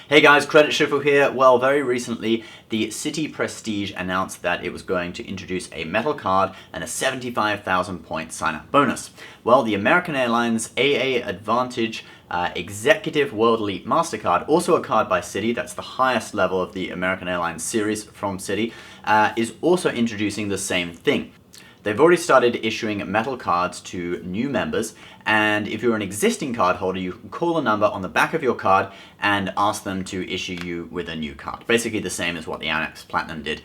Hey guys, Credit Shuffle here. Well, very recently, the Citi Prestige announced that it was going to introduce a metal card and a 75,000 point sign-up bonus. Well, the American Airlines AAdvantage Executive World Elite Mastercard, also a card by Citi, that's the highest level of the American Airlines series from Citi, is also introducing the same thing. They've already started issuing metal cards to new members, and if you're an existing card holder, you can call a number on the back of your card and ask them to issue you with a new card. Basically the same as what the Amex Platinum did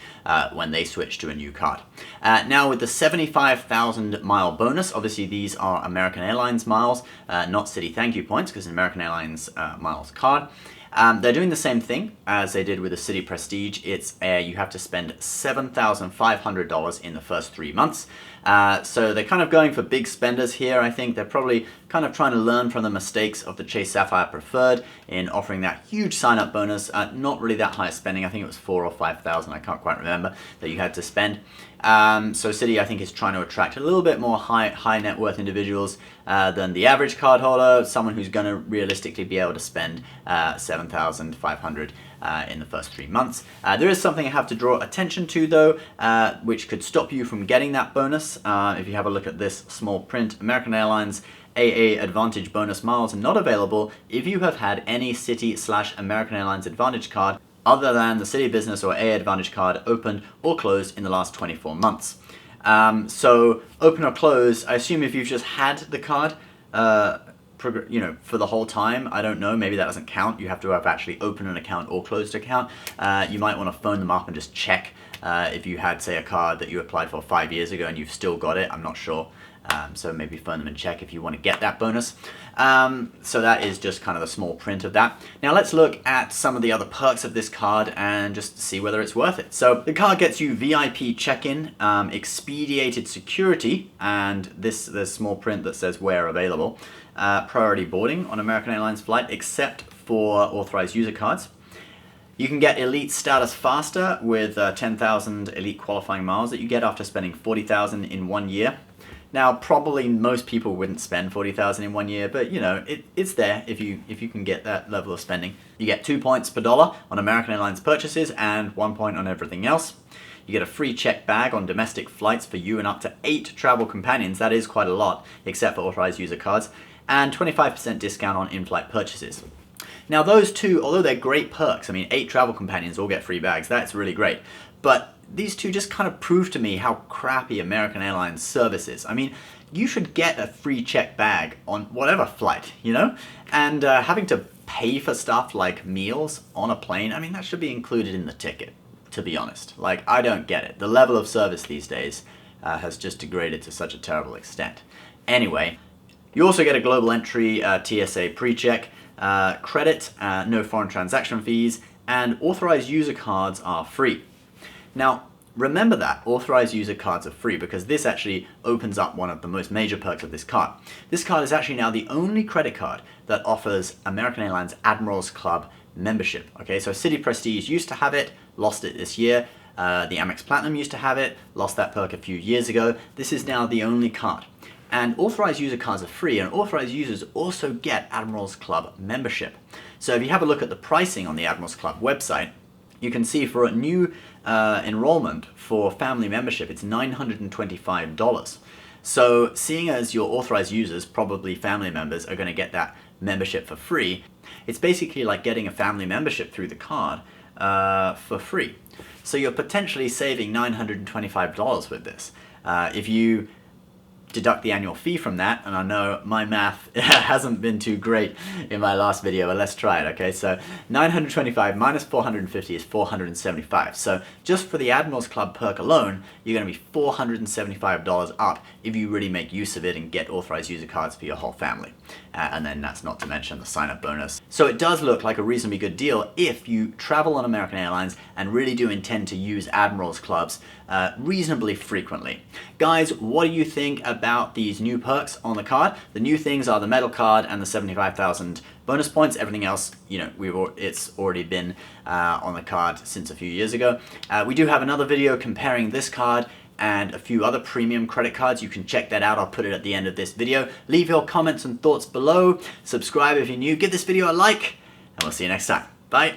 when they switched to a new card. Now with the 75,000 mile bonus, obviously these are American Airlines miles, not Citi thank you points, because American Airlines miles card. They're doing the same thing as they did with the Citi Prestige. It's you have to spend $7,500 in the first 3 months. So they're kind of going for big spenders here. I think they're probably kind of trying to learn from the mistakes of the Chase Sapphire Preferred in offering that huge sign-up bonus. Not really that high spending. I think it was 4,000 or 5,000. I can't quite remember that you had to spend. So Citi, I think, is trying to attract a little bit more high net worth individuals than the average card holder, someone who's going to realistically be able to spend $7,500 in the first 3 months. There is something I have to draw attention to though, which could stop you from getting that bonus. If you have a look at this small print, American Airlines AAdvantage bonus miles are not available if you have had any Citi/American Airlines Advantage card other than the Citi Business or AAdvantage card opened or closed in the last 24 months. So open or close, I assume if you've just had the card, for the whole time, I don't know, maybe that doesn't count. You have to have actually opened an account or closed account. You might want to phone them up and just check if you had, say, a card that you applied for 5 years ago and you've still got it. I'm not sure. So maybe phone them and check if you want to get that bonus. So that is just kind of a small print of that. Now let's look at some of the other perks of this card and just see whether it's worth it. So the card gets you VIP check-in, expedited security, and the small print that says where available, priority boarding on American Airlines flight except for authorized user cards. You can get elite status faster with 10,000 elite qualifying miles that you get after spending 40,000 in 1 year. Now, probably most people wouldn't spend 40,000 in 1 year, but you know, it's there if you can get that level of spending. You get 2 points per dollar on American Airlines purchases and 1 point on everything else. You get a free checked bag on domestic flights for you and up to 8 travel companions. That is quite a lot, except for authorized user cards, and 25% discount on in-flight purchases. Now those two, although they're great perks, I mean 8 travel companions all get free bags, that's really great, but these two just kind of prove to me how crappy American Airlines service is. I mean, you should get a free checked bag on whatever flight, you know? And having to pay for stuff like meals on a plane, I mean, that should be included in the ticket, to be honest. Like, I don't get it. The level of service these days has just degraded to such a terrible extent. Anyway, you also get a global entry TSA pre-check, credit, no foreign transaction fees, and authorized user cards are free. Now, remember that authorized user cards are free because this actually opens up one of the most major perks of this card. This card is actually now the only credit card that offers American Airlines Admirals Club membership. Okay, so Citi Prestige used to have it, lost it this year. The Amex Platinum used to have it, lost that perk a few years ago. This is now the only card. And authorized user cards are free, and authorized users also get Admirals Club membership. So if you have a look at the pricing on the Admirals Club website, you can see for a new enrollment for family membership, it's $925. So seeing as your authorized users, probably family members, are going to get that membership for free, it's basically like getting a family membership through the card for free. So you're potentially saving $925 with this. If you deduct the annual fee from that, and I know my math hasn't been too great in my last video, but let's try it, okay? So 925 minus 450 is 475. So just for the Admirals Club perk alone, you're gonna be $475 up if you really make use of it and get authorized user cards for your whole family. And then that's not to mention the sign-up bonus. So it does look like a reasonably good deal if you travel on American Airlines and really do intend to use Admirals Clubs reasonably frequently. Guys, what do you think about these new perks on the card? The new things are the metal card and the 75,000 bonus points. Everything else, you know, it's already been on the card since a few years ago. We do have another video comparing this card and a few other premium credit cards. You can check that out. I'll put it at the end of this video. Leave your comments and thoughts below. Subscribe if you're new. Give this video a like, and we'll see you next time. Bye.